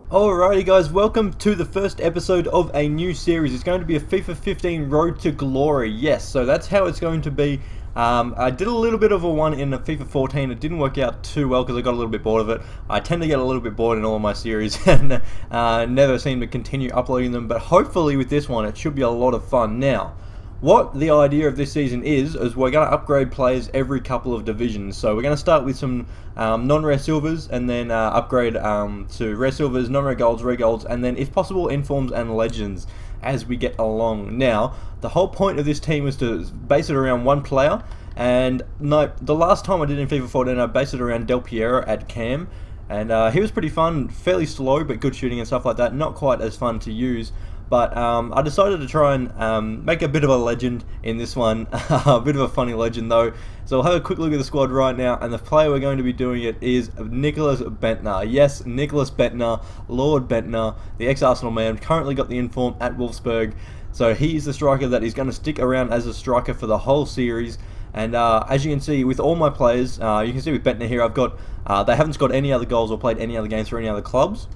Alrighty guys, welcome to the first episode of a new series. It's going to be a FIFA 15 Road to Glory. Yes, so that's how it's going to be. I did a little bit of a one in the FIFA 14. It didn't work out too well because I got a little bit bored of it. I tend to get a little bit bored in all of my series and never seem to continue uploading them. But hopefully with this one, it should be a lot of fun. Now, what the idea of this season is we're going to upgrade players every couple of divisions. So we're going to start with some non-rare silvers and then upgrade to rare silvers, non-rare golds, rare golds, and then if possible informs and legends as we get along. Now, the whole point of this team was to base it around one player, and no, the last time I did in FIFA 14 I based it around Del Piero at Cam, and he was pretty fun, fairly slow but good shooting and stuff like that, not quite as fun to use. But I decided to try and make a bit of a legend in this one, a bit of a funny legend though. So we'll have a quick look at the squad right now, and the player we're going to be doing it is Nicklas Bendtner. Yes, Nicklas Bendtner, Lord Bendtner, the ex-Arsenal man, currently got the inform at Wolfsburg. So he's the striker that is going to stick around as a striker for the whole series. And as you can see with all my players, you can see with Bendtner here, I've got, they haven't scored any other goals or played any other games for any other clubs,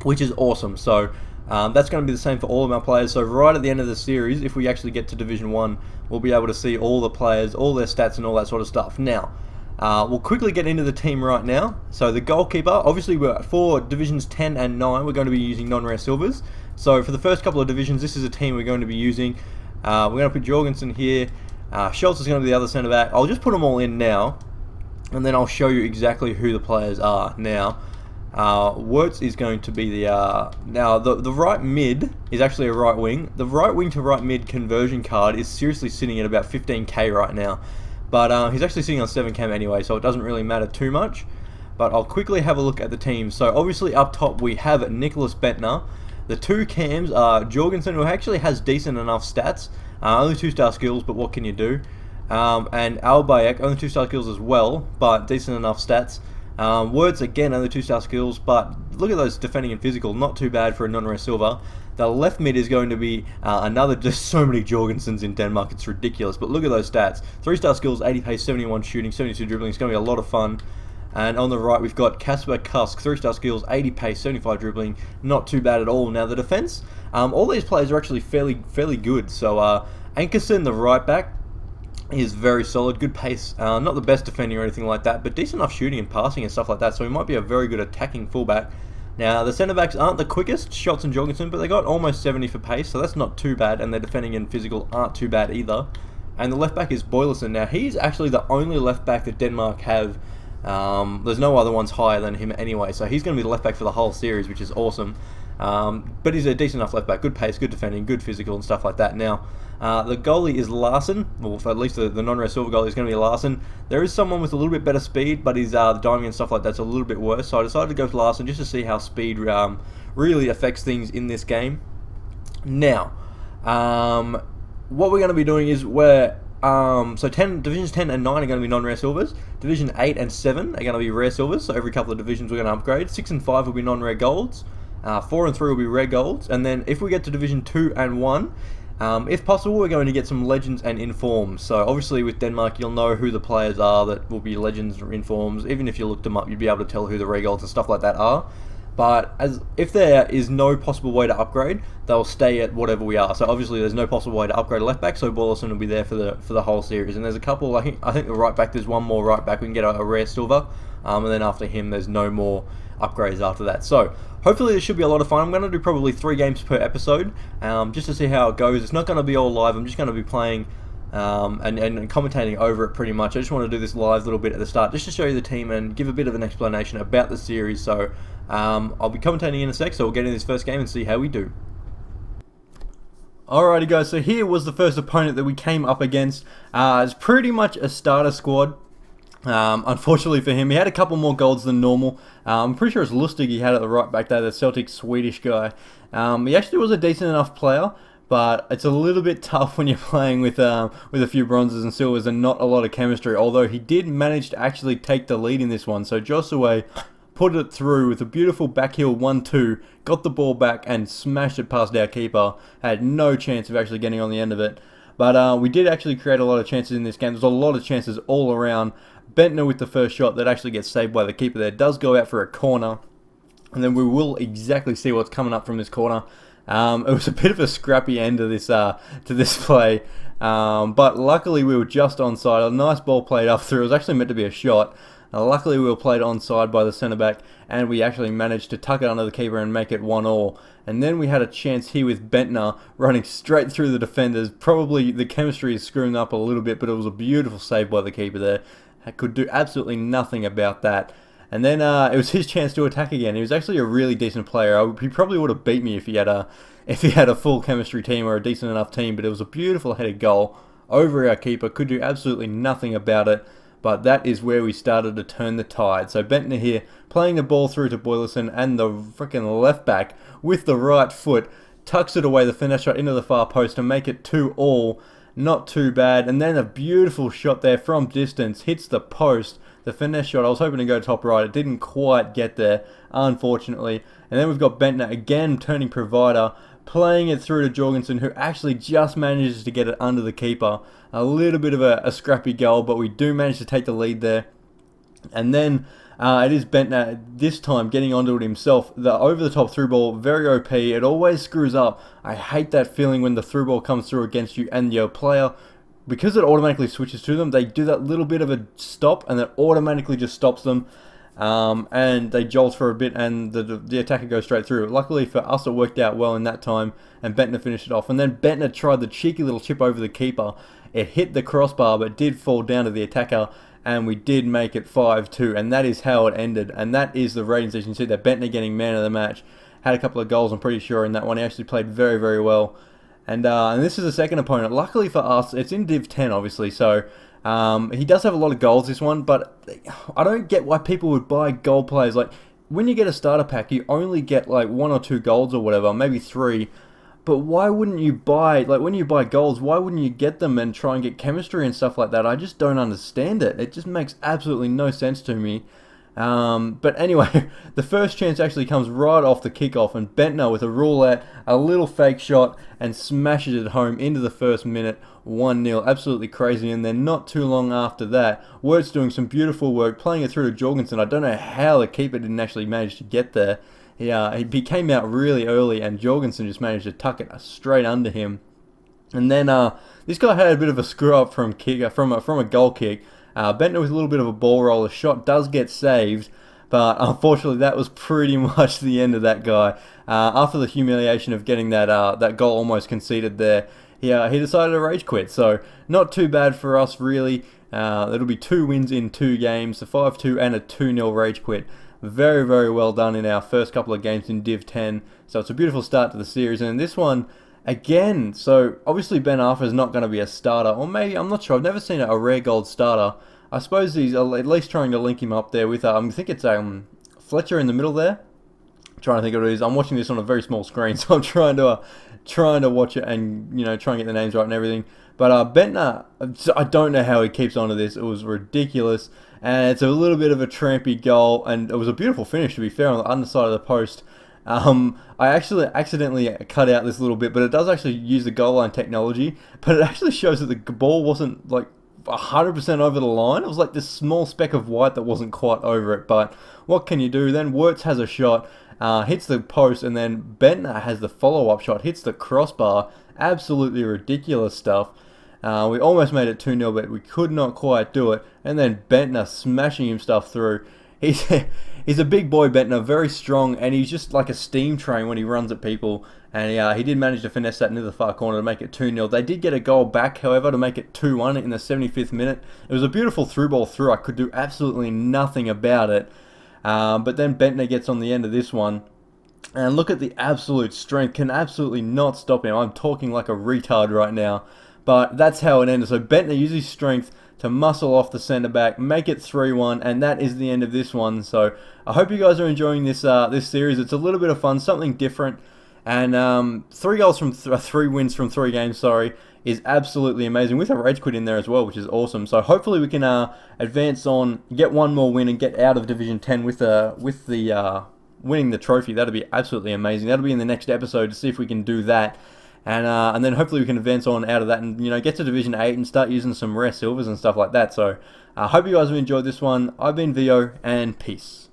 which is awesome. So that's going to be the same for all of our players. So right at the end of the series, if we actually get to Division 1, we'll be able to see all the players, all their stats and all that sort of stuff. Now, we'll quickly get into the team right now. So the goalkeeper, obviously for Divisions 10 and 9, we're going to be using non-rare silvers. So for the first couple of divisions, this is a team we're going to be using. We're going to put Jorgensen here. Schultz is going to be the other centre back. I'll just put them all in now, and then I'll show you exactly who the players are now. Wirtz is going to be the now the right mid is actually a right wing. The right wing to right mid conversion card is seriously sitting at about 15k right now, but he's actually sitting on 7k anyway, so it doesn't really matter too much. But I'll quickly have a look at the team. So obviously up top we have Nicklas Bendtner. The two cams are Jorgensen, who actually has decent enough stats, only 2-star skills, but what can you do? And Albayek, only 2-star skills as well, but decent enough stats. Words again, only 2-star skills, but look at those defending and physical, not too bad for a non-rare silver. The left mid is going to be another, just so many Jorgensens in Denmark, it's ridiculous, but look at those stats. 3-star skills, 80 pace, 71 shooting, 72 dribbling, it's going to be a lot of fun. And on the right we've got Kasper Kusk, 3-star skills, 80 pace, 75 dribbling, not too bad at all. Now the defense, all these players are actually fairly good. So Ankerson, the right back, is very solid, good pace, not the best defending or anything like that, but decent enough shooting and passing and stuff like that, so he might be a very good attacking fullback. Now, the centre-backs aren't the quickest, Schultz and Jorgensen, but they got almost 70 for pace, so that's not too bad, and their defending and physical aren't too bad either. And the left-back is Boyleson. Now, he's actually the only left-back that Denmark have. There's no other ones higher than him anyway, so he's going to be the left-back for the whole series, which is awesome. But he's a decent enough left-back, good pace, good defending, good physical and stuff like that. Now, the goalie is Larsen, well, for at least the non-rare silver goalie is going to be Larsen. There is someone with a little bit better speed, but his the diving and stuff like that's a little bit worse, so I decided to go with Larsen just to see how speed really affects things in this game. Now, what we're going to be doing is so Divisions 10 and 9 are going to be non-rare silvers. Division 8 and 7 are going to be rare silvers, so every couple of divisions we're going to upgrade. 6 and 5 will be non-rare golds. 4 and 3 will be rare golds. And then if we get to Division 2 and 1, if possible, we're going to get some legends and informs. So obviously with Denmark, you'll know who the players are that will be legends or informs. Even if you looked them up, you'd be able to tell who the rare golds and stuff like that are. But if there is no possible way to upgrade, they'll stay at whatever we are. So obviously there's no possible way to upgrade a left back, so Boyleson will be there for the whole series. And there's a couple. I think the right back, there's one more right back we can get a rare silver, and then after him there's no more upgrades after that. So hopefully this should be a lot of fun. I'm going to do probably 3 games per episode, just to see how it goes. It's not going to be all live. I'm just going to be playing and commentating over it pretty much. I just want to do this live little bit at the start just to show you the team and give a bit of an explanation about the series. So I'll be commentating in a sec, so we'll get in this first game and see how we do. Alrighty guys, so here was the first opponent that we came up against. It's pretty much a starter squad. Unfortunately for him, he had a couple more golds than normal. I'm pretty sure it's Lustig he had at the right back there, the Celtic Swedish guy. He actually was a decent enough player, but it's a little bit tough when you're playing with a few bronzes and silvers and not a lot of chemistry, although he did manage to actually take the lead in this one. So Josue put it through with a beautiful backheel 1-2, got the ball back and smashed it past our keeper. Had no chance of actually getting on the end of it. But we did actually create a lot of chances in this game. There's a lot of chances all around. Bendtner with the first shot that actually gets saved by the keeper there does go out for a corner. and then we will exactly see what's coming up from this corner. It was a bit of a scrappy end to this play, but luckily we were just onside. A nice ball played up through. It was actually meant to be a shot. Luckily we were played onside by the centre back, and we actually managed to tuck it under the keeper and make it 1-1. And then we had a chance here with Bendtner running straight through the defenders. Probably the chemistry is screwing up a little bit, but it was a beautiful save by the keeper there. I could do absolutely nothing about that. And then it was his chance to attack again. He was actually a really decent player. He probably would have beat me if he had a full chemistry team or a decent enough team. But it was a beautiful headed goal over our keeper. Could do absolutely nothing about it. But that is where we started to turn the tide. So Bendtner here playing the ball through to Boyleson, and the freaking left back with the right foot tucks it away, the finesse shot into the far post to make it 2-2. Not too bad. And then a beautiful shot there from distance hits the post. The finesse shot, I was hoping to go top right. It didn't quite get there, unfortunately. And then we've got Bendtner again turning provider, playing it through to Jorgensen, who actually just manages to get it under the keeper. A little bit of a scrappy goal, but we do manage to take the lead there. And then it is Bendtner this time getting onto it himself. The over-the-top through ball, very OP. It always screws up. I hate that feeling when the through ball comes through against you and your player, because it automatically switches to them, they do that little bit of a stop, and that automatically just stops them. And they jolt for a bit, and the attacker goes straight through. Luckily for us, it worked out well in that time, and Bendtner finished it off. And then Bendtner tried the cheeky little chip over the keeper. It hit the crossbar, but did fall down to the attacker, and we did make it 5-2, and that is how it ended. And that is the ratings. As you can see, that Bendtner getting man of the match. Had a couple of goals, I'm pretty sure, in that one. He actually played very, very well. And this is the second opponent. Luckily for us, it's in Div 10, obviously, so he does have a lot of goals, this one, but I don't get why people would buy gold players. Like, when you get a starter pack, you only get like 1 or 2 golds or whatever, maybe 3. But why wouldn't you buy, like when you buy golds, why wouldn't you get them and try and get chemistry and stuff like that? I just don't understand it. It just makes absolutely no sense to me. But anyway, the first chance actually comes right off the kickoff, and Bendtner with a roulette, a little fake shot, and smashes it home into the first minute, 1-0. Absolutely crazy. And then not too long after that, Wirtz doing some beautiful work, playing it through to Jorgensen. I don't know how the keeper didn't actually manage to get there. He came out really early, and Jorgensen just managed to tuck it straight under him. And then this guy had a bit of a screw up from a goal kick. Bendtner with a little bit of a ball roll. The shot does get saved, but unfortunately that was pretty much the end of that guy. After the humiliation of getting that goal almost conceded there, he decided to rage quit. So not too bad for us, really. It'll be 2 wins in 2 games, a 5-2 and a 2-0 rage quit. Very, very well done in our first couple of games in Div 10. So it's a beautiful start to the series. And in this one, again, so obviously Ben Arthur is not going to be a starter, or maybe, I'm not sure, I've never seen a rare gold starter. I suppose he's at least trying to link him up there with, I think it's Fletcher in the middle there. I'm trying to think of what it is. I'm watching this on a very small screen, so I'm trying to watch it and, try and get the names right and everything. But Bendtner, I don't know how he keeps on to this. It was ridiculous. And it's a little bit of a trampy goal, and it was a beautiful finish, to be fair, on the underside of the post. I actually accidentally cut out this little bit, but it does actually use the goal line technology, but it actually shows that the ball wasn't like 100% over the line. It was like this small speck of white that wasn't quite over it, but what can you do? Then Wirtz has a shot, hits the post, and then Bendtner has the follow-up shot, hits the crossbar. Absolutely ridiculous stuff. We almost made it 2-0, but we could not quite do it. And then Bendtner smashing him stuff through. He's a big boy, Bendtner, very strong, and he's just like a steam train when he runs at people. And he did manage to finesse that into the far corner to make it 2-0. They did get a goal back, however, to make it 2-1 in the 75th minute. It was a beautiful through ball through. I could do absolutely nothing about it. But then Bendtner gets on the end of this one. And look at the absolute strength. Can absolutely not stop him. I'm talking like a retard right now. But that's how it ended. So Bendtner uses his strength to muscle off the centre back, make it 3-1, and that is the end of this one. So I hope you guys are enjoying this this series. It's a little bit of fun, something different, and 3 goals from 3 wins from 3 games. Sorry, is absolutely amazing, with a rage quit in there as well, which is awesome. So hopefully we can advance on, get one more win, and get out of Division 10 with the winning the trophy. That'd be absolutely amazing. That'll be in the next episode to see if we can do that. And then hopefully we can advance on out of that and, get to Division 8 and start using some rare silvers and stuff like that. So I hope you guys have enjoyed this one. I've been Vio, and peace.